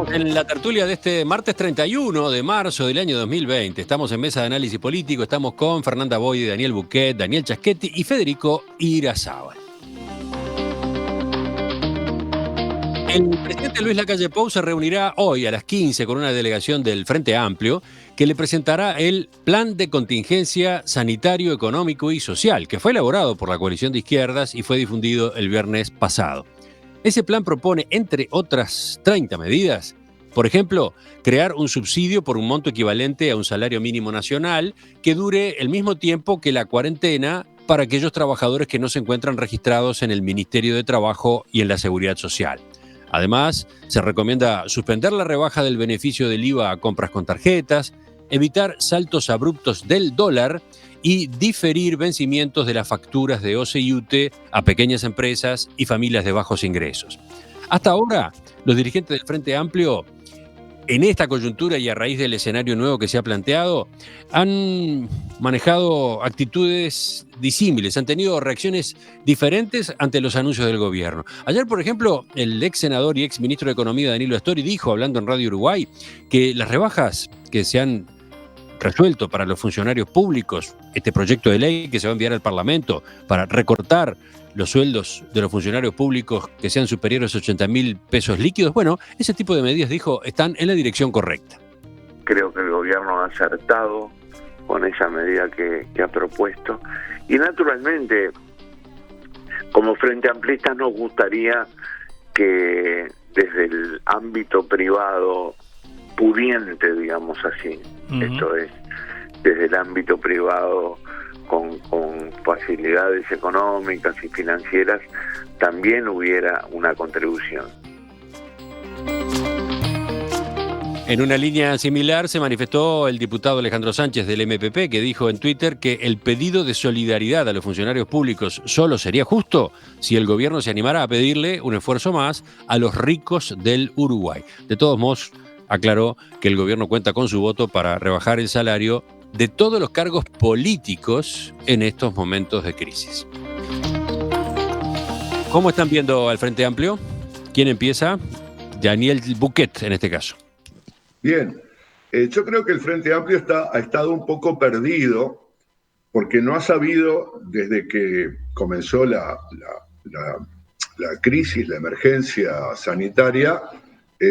Estamos en la tertulia de este martes 31 de marzo del año 2020. Estamos en mesa de análisis político. Estamos con Fernanda Boide, Daniel Buquet, Daniel Chaschetti y Federico Irazábal. El presidente Luis Lacalle Pou se reunirá hoy a las 15 con una delegación del Frente Amplio que le presentará el Plan de Contingencia Sanitario, Económico y Social, que fue elaborado por la coalición de izquierdas y fue difundido el viernes pasado. Ese plan propone, entre otras 30 medidas, por ejemplo, crear un subsidio por un monto equivalente a un salario mínimo nacional que dure el mismo tiempo que la cuarentena para aquellos trabajadores que no se encuentran registrados en el Ministerio de Trabajo y en la Seguridad Social. Además, se recomienda suspender la rebaja del beneficio del IVA a compras con tarjetas, evitar saltos abruptos del dólar y diferir vencimientos de las facturas de OCE y UTE a pequeñas empresas y familias de bajos ingresos. Hasta ahora, los dirigentes del Frente Amplio, en esta coyuntura y a raíz del escenario nuevo que se ha planteado, han manejado actitudes disímiles, han tenido reacciones diferentes ante los anuncios del gobierno. Ayer, por ejemplo, el ex senador y ex ministro de Economía, Danilo Astori, dijo, hablando en Radio Uruguay, que las rebajas que se han resuelto para los funcionarios públicos, este proyecto de ley que se va a enviar al Parlamento para recortar los sueldos de los funcionarios públicos que sean superiores a 80.000 pesos líquidos, bueno, ese tipo de medidas, dijo, están en la dirección correcta. Creo que el gobierno ha acertado con esa medida que ha propuesto y naturalmente como Frente Amplista nos gustaría que desde el ámbito privado pudiente, digamos así, esto es, desde el ámbito privado con facilidades económicas y financieras, también hubiera una contribución. En una línea similar se manifestó el diputado Alejandro Sánchez del MPP, que dijo en Twitter que el pedido de solidaridad a los funcionarios públicos solo sería justo si el gobierno se animara a pedirle un esfuerzo más a los ricos del Uruguay. De todos modos, aclaró que el gobierno cuenta con su voto para rebajar el salario de todos los cargos políticos en estos momentos de crisis. ¿Cómo están viendo al Frente Amplio? ¿Quién empieza? Daniel Buquet, en este caso. Bien, yo creo que el Frente Amplio ha estado un poco perdido porque no ha sabido, desde que comenzó la crisis, la emergencia sanitaria,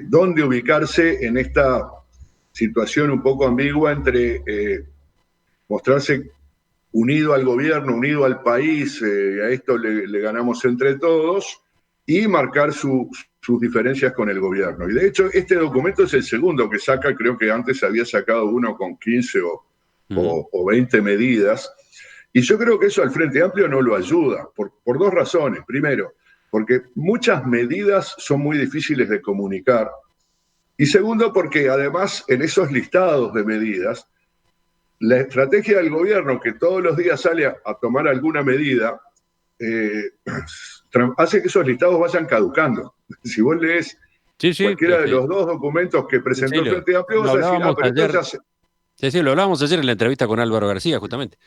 dónde ubicarse en esta situación un poco ambigua entre mostrarse unido al gobierno, unido al país, a esto le ganamos entre todos, y marcar sus diferencias con el gobierno. Y de hecho, este documento es el segundo que saca, creo que antes había sacado uno con 15 o 20 medidas, y yo creo que eso al Frente Amplio no lo ayuda, por dos razones. Primero, porque muchas medidas son muy difíciles de comunicar, y segundo, porque además en esos listados de medidas, la estrategia del gobierno, que todos los días sale a tomar alguna medida, hace que esos listados vayan caducando. Si vos lees cualquiera de los dos documentos que presentó el Frente Amplio, vas a decir, pero esto ya se... Sí, lo hablábamos ayer en la entrevista con Álvaro García, justamente.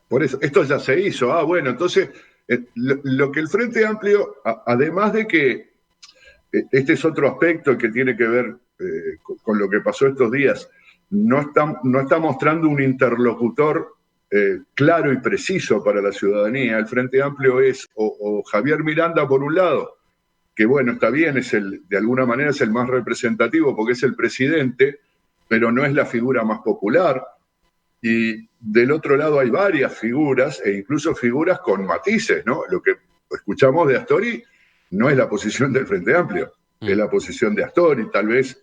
Por eso, esto ya se hizo. Bueno, entonces, lo que el Frente Amplio, además de que este es otro aspecto que tiene que ver con lo que pasó estos días, no está mostrando un interlocutor claro y preciso para la ciudadanía. El Frente Amplio es o Javier Miranda por un lado, que bueno, está bien, de alguna manera es el más representativo porque es el presidente, pero no es la figura más popular. Y del otro lado hay varias figuras, e incluso figuras con matices, ¿no? Lo que escuchamos de Astori no es la posición del Frente Amplio, es la posición de Astori, tal vez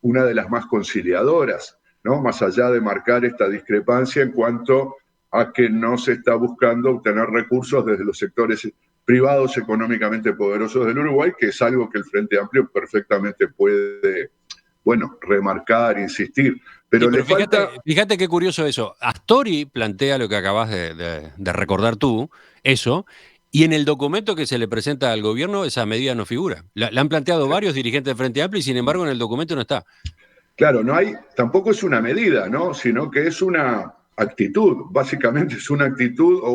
una de las más conciliadoras, ¿no? Más allá de marcar esta discrepancia en cuanto a que no se está buscando obtener recursos desde los sectores privados económicamente poderosos del Uruguay, que es algo que el Frente Amplio perfectamente puede, remarcar, insistir. Pero, sí, pero fíjate qué curioso eso. Astori plantea lo que acabas de recordar tú, eso, y en el documento que se le presenta al gobierno esa medida no figura. La han planteado varios dirigentes del Frente Amplio y sin embargo en el documento no está. Claro, tampoco es una medida, ¿no? Sino que es una actitud, básicamente es una actitud o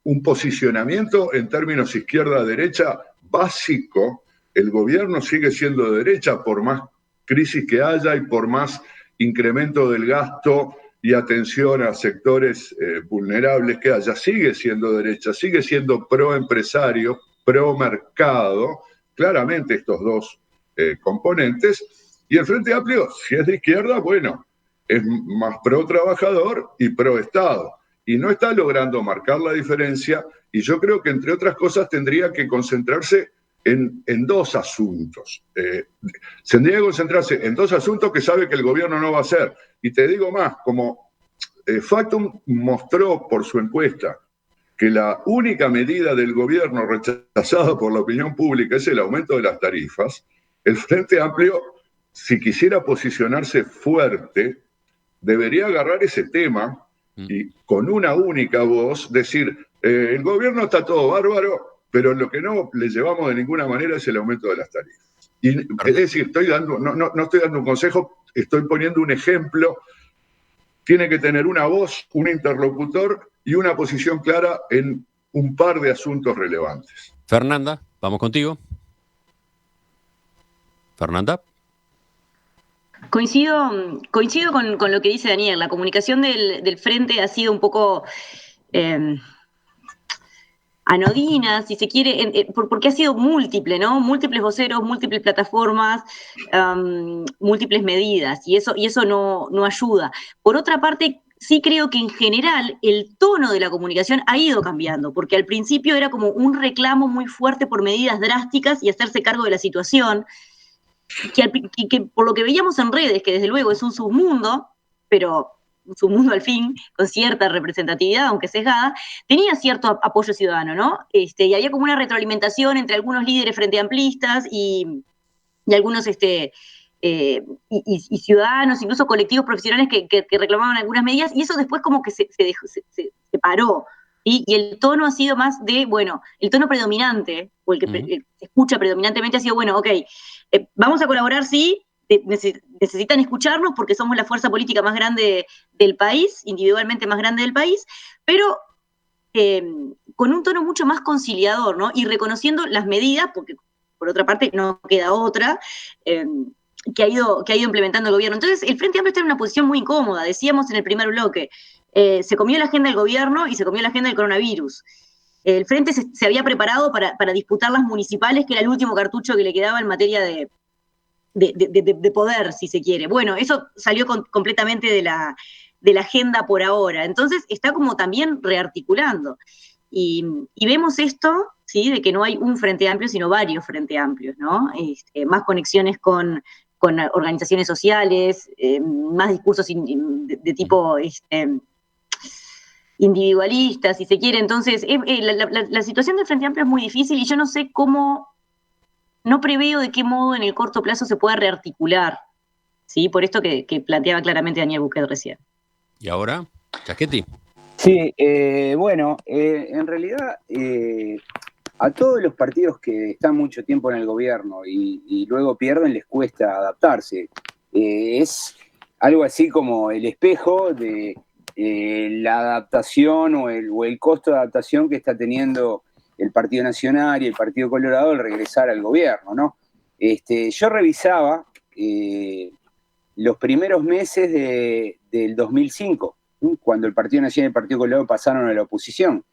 un posicionamiento en términos izquierda-derecha básico el gobierno sigue siendo de derecha por más crisis que haya y por más incremento del gasto y atención a sectores vulnerables que haya, sigue siendo derecha, sigue siendo pro empresario, pro mercado, claramente estos dos componentes, y el Frente Amplio, si es de izquierda, bueno, es más pro trabajador y pro Estado, y no está logrando marcar la diferencia, y yo creo que entre otras cosas tendría que concentrarse en dos asuntos. Tendría que concentrarse en dos asuntos que sabe que el gobierno no va a hacer. Y te digo más, como Factum mostró por su encuesta que la única medida del gobierno rechazada por la opinión pública es el aumento de las tarifas, el Frente Amplio, si quisiera posicionarse fuerte, debería agarrar ese tema y con una única voz decir, el gobierno está todo bárbaro, pero lo que no le llevamos de ninguna manera es el aumento de las tarifas. Y, es decir, no estoy dando un consejo, estoy poniendo un ejemplo. Tiene que tener una voz, un interlocutor y una posición clara en un par de asuntos relevantes. Fernanda, vamos contigo. Fernanda. Coincido con lo que dice Daniel. La comunicación del Frente ha sido un poco anodina, si se quiere, porque ha sido múltiple, ¿no? Múltiples voceros, múltiples plataformas, múltiples medidas, y eso no ayuda. Por otra parte, sí creo que en general el tono de la comunicación ha ido cambiando, porque al principio era como un reclamo muy fuerte por medidas drásticas y hacerse cargo de la situación, que por lo que veíamos en redes, que desde luego es un submundo, pero un submundo al fin, con cierta representatividad, aunque sesgada, tenía cierto apoyo ciudadano, ¿no? Y había como una retroalimentación entre algunos líderes frente amplistas y algunos y ciudadanos, incluso colectivos profesionales que reclamaban algunas medidas, y eso después como que se paró. Y el tono ha sido más de, bueno, el tono predominante, o el que se escucha predominantemente ha sido, bueno, ok, vamos a colaborar, sí, necesitan escucharnos porque somos la fuerza política más grande del país, individualmente más grande del país, pero con un tono mucho más conciliador, ¿no? Y reconociendo las medidas, porque por otra parte no queda otra, que ha ido implementando el gobierno. Entonces, el Frente Amplio está en una posición muy incómoda, decíamos en el primer bloque, se comió la agenda del gobierno y se comió la agenda del coronavirus. El Frente se había preparado para disputar las municipales, que era el último cartucho que le quedaba en materia de poder, si se quiere. Bueno, eso salió completamente de la agenda por ahora. Entonces, está como también rearticulando. Y vemos esto, ¿sí? De que no hay un Frente Amplio, sino varios Frente Amplios, ¿no? Más conexiones con organizaciones sociales, más discursos de tipo individualista, si se quiere. Entonces, la situación del Frente Amplio es muy difícil y yo no sé cómo, no preveo de qué modo en el corto plazo se pueda rearticular, ¿sí? Por esto que planteaba claramente Daniel Buquet recién. ¿Y ahora? Chaquetti. Sí, bueno, en realidad a todos los partidos que están mucho tiempo en el gobierno y luego pierden les cuesta adaptarse. Es algo así como el espejo de la adaptación o el costo de adaptación que está teniendo el Partido Nacional y el Partido Colorado al regresar al gobierno, ¿no? Yo revisaba los primeros meses del 2005, cuando el Partido Nacional y el Partido Colorado pasaron a la oposición,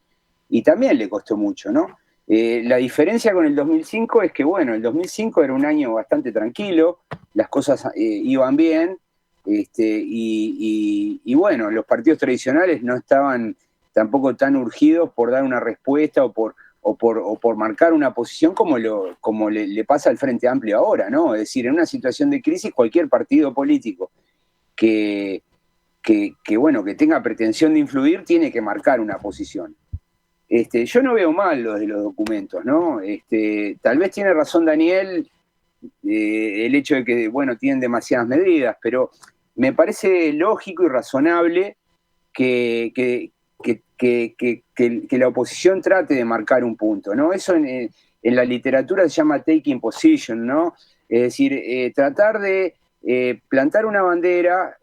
y también le costó mucho, ¿no? La diferencia con el 2005 es que, bueno, el 2005 era un año bastante tranquilo, las cosas iban bien, y bueno, los partidos tradicionales no estaban tampoco tan urgidos por dar una respuesta o por marcar una posición como le pasa al Frente Amplio ahora, ¿no? Es decir, en una situación de crisis, cualquier partido político que tenga pretensión de influir tiene que marcar una posición. Yo no veo mal lo de los documentos, ¿no? Tal vez tiene razón Daniel el hecho de que, bueno, tienen demasiadas medidas, pero me parece lógico y razonable que la oposición trate de marcar un punto, ¿no? Eso en la literatura se llama taking position, ¿no? Es decir, tratar de plantar una bandera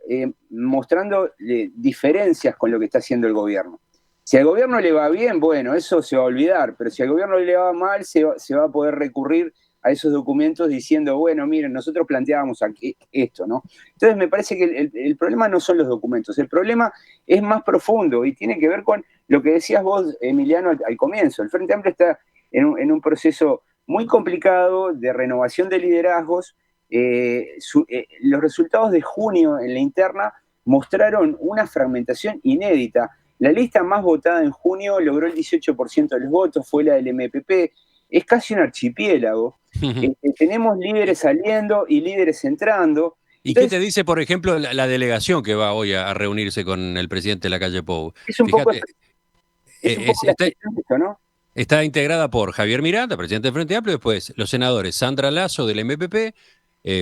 mostrando diferencias con lo que está haciendo el gobierno. Si al gobierno le va bien, bueno, eso se va a olvidar, pero si al gobierno le va mal, se va a poder recurrir a esos documentos diciendo, bueno, miren, nosotros planteábamos aquí esto, ¿no? Entonces me parece que el problema no son los documentos, el problema es más profundo y tiene que ver con lo que decías vos, Emiliano, al comienzo. El Frente Amplio está en un proceso muy complicado de renovación de liderazgos. Los resultados de junio en la interna mostraron una fragmentación inédita. La lista más votada en junio logró el 18% de los votos, fue la del MPP. Es casi un archipiélago. Tenemos líderes saliendo y líderes entrando. ¿Y entonces, qué te dice, por ejemplo, la delegación que va hoy a reunirse con el presidente de la calle Pou? Es un poco ¿no? Está integrada por Javier Miranda, presidente del Frente Amplio, después los senadores Sandra Lasso del MPP,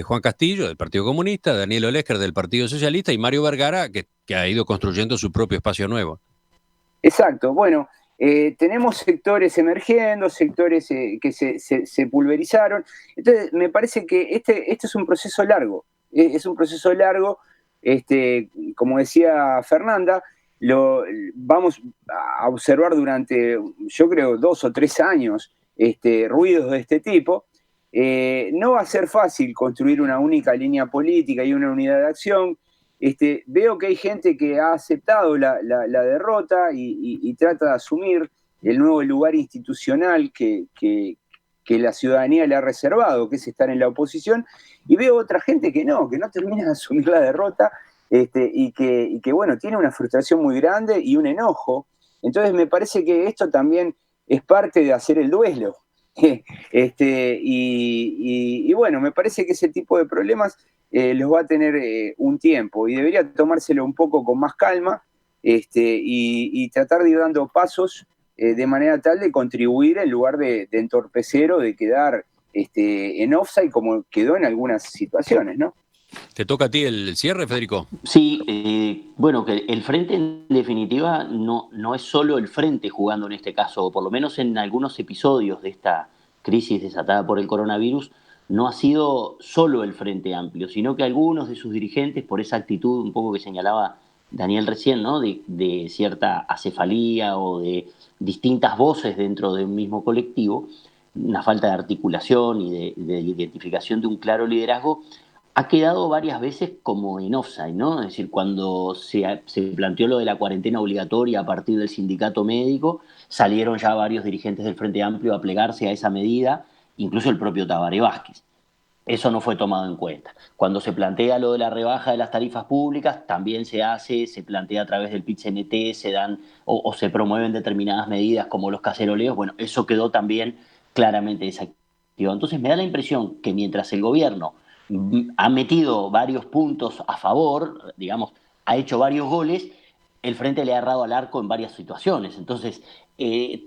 Juan Castillo del Partido Comunista, Daniel Olesker del Partido Socialista y Mario Vergara, que ha ido construyendo su propio espacio nuevo. Exacto, bueno, tenemos sectores emergiendo, sectores que se pulverizaron. Entonces, me parece que este es un proceso largo. Es un proceso largo, como decía Fernanda, lo vamos a observar durante, yo creo, 2 o 3 años, ruidos de este tipo. No va a ser fácil construir una única línea política y una unidad de acción. Veo que hay gente que ha aceptado la derrota y trata de asumir el nuevo lugar institucional que la ciudadanía le ha reservado, que es estar en la oposición, y veo otra gente que no termina de asumir la derrota y que, bueno, tiene una frustración muy grande y un enojo. Entonces me parece que esto también es parte de hacer el duelo. Y bueno, me parece que ese tipo de problemas los va a tener un tiempo y debería tomárselo un poco con más calma y tratar de ir dando pasos de manera tal de contribuir en lugar de entorpecer o de quedar en offside como quedó en algunas situaciones, ¿no? ¿Te toca a ti el cierre, Federico? Sí, bueno, que el Frente en definitiva no es solo el Frente jugando en este caso, o por lo menos en algunos episodios de esta crisis desatada por el coronavirus, no ha sido solo el Frente Amplio, sino que algunos de sus dirigentes, por esa actitud un poco que señalaba Daniel recién, ¿no? de cierta acefalía o de distintas voces dentro de un mismo colectivo, una falta de articulación y de identificación de un claro liderazgo, ha quedado varias veces como en offside, ¿no? Es decir, cuando se planteó lo de la cuarentena obligatoria a partir del sindicato médico, salieron ya varios dirigentes del Frente Amplio a plegarse a esa medida, incluso el propio Tabaré Vázquez. Eso no fue tomado en cuenta. Cuando se plantea lo de la rebaja de las tarifas públicas, también se plantea a través del PIT-CNT, se dan o se promueven determinadas medidas como los caceroleos. Bueno, eso quedó también claramente desactivado. Entonces me da la impresión que mientras el gobierno ha metido varios puntos a favor, digamos, ha hecho varios goles, el Frente le ha errado al arco en varias situaciones. Entonces,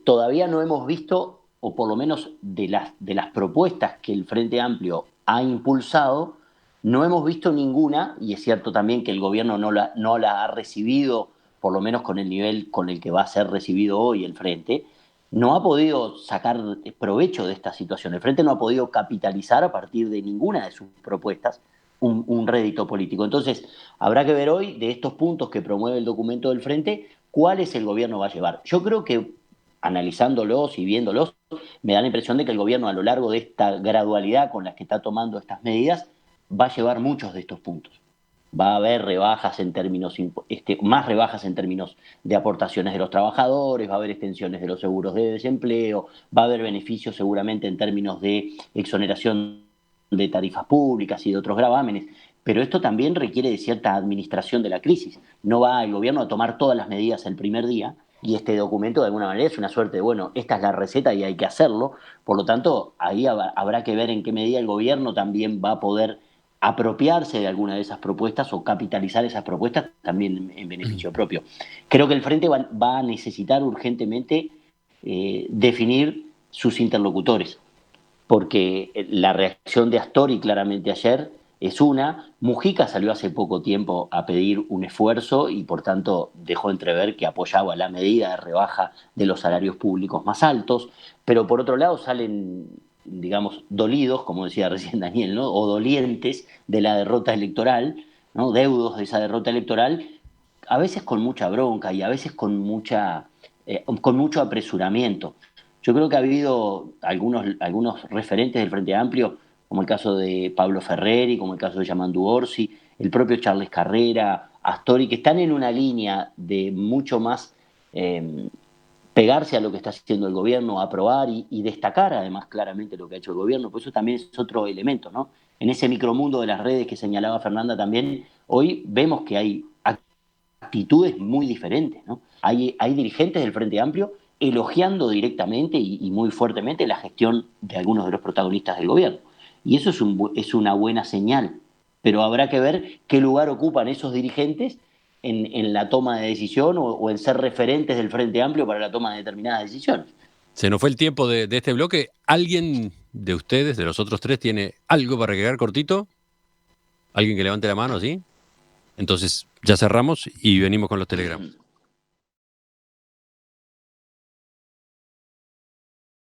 todavía no hemos visto, o por lo menos de las propuestas que el Frente Amplio ha impulsado, no hemos visto ninguna, y es cierto también que el gobierno no la ha recibido, por lo menos con el nivel con el que va a ser recibido hoy el Frente, no ha podido sacar provecho de esta situación. El Frente no ha podido capitalizar a partir de ninguna de sus propuestas un rédito político. Entonces, habrá que ver hoy, de estos puntos que promueve el documento del Frente, cuáles el gobierno va a llevar. Yo creo que, analizándolos y viéndolos, me da la impresión de que el gobierno, a lo largo de esta gradualidad con la que está tomando estas medidas, va a llevar muchos de estos puntos. Va a haber rebajas en términos, más rebajas en términos de aportaciones de los trabajadores, va a haber extensiones de los seguros de desempleo, va a haber beneficios seguramente en términos de exoneración de tarifas públicas y de otros gravámenes, pero esto también requiere de cierta administración de la crisis. No va el gobierno a tomar todas las medidas el primer día, y este documento de alguna manera es una suerte de, bueno, esta es la receta y hay que hacerlo, por lo tanto, ahí habrá que ver en qué medida el gobierno también va a poder apropiarse de alguna de esas propuestas o capitalizar esas propuestas también en beneficio propio. Creo que el Frente va a necesitar urgentemente definir sus interlocutores, porque la reacción de Astori claramente ayer es una. Mujica salió hace poco tiempo a pedir un esfuerzo y por tanto dejó entrever que apoyaba la medida de rebaja de los salarios públicos más altos, pero por otro lado salen, digamos, dolidos, como decía recién Daniel, ¿no? O dolientes de la derrota electoral, ¿no? Deudos de esa derrota electoral, a veces con mucha bronca y a veces con mucho apresuramiento. Yo creo que ha habido algunos referentes del Frente Amplio, como el caso de Pablo Ferreri, como el caso de Yamandu Orsi, el propio Charles Carrera, Astori, que están en una línea de mucho más pegarse a lo que está haciendo el gobierno, aprobar y destacar además claramente lo que ha hecho el gobierno, pues eso también es otro elemento, ¿no? En ese micromundo de las redes que señalaba Fernanda también, hoy vemos que hay actitudes muy diferentes, ¿no? Hay dirigentes del Frente Amplio elogiando directamente y muy fuertemente la gestión de algunos de los protagonistas del gobierno. Y eso es una buena señal, pero habrá que ver qué lugar ocupan esos dirigentes en la toma de decisión o en ser referentes del Frente Amplio para la toma de determinadas decisiones. Se nos fue el tiempo de este bloque. ¿Alguien de ustedes, de los otros tres, tiene algo para agregar cortito? ¿Alguien que levante la mano, sí? Entonces ya cerramos y venimos con los telegramas.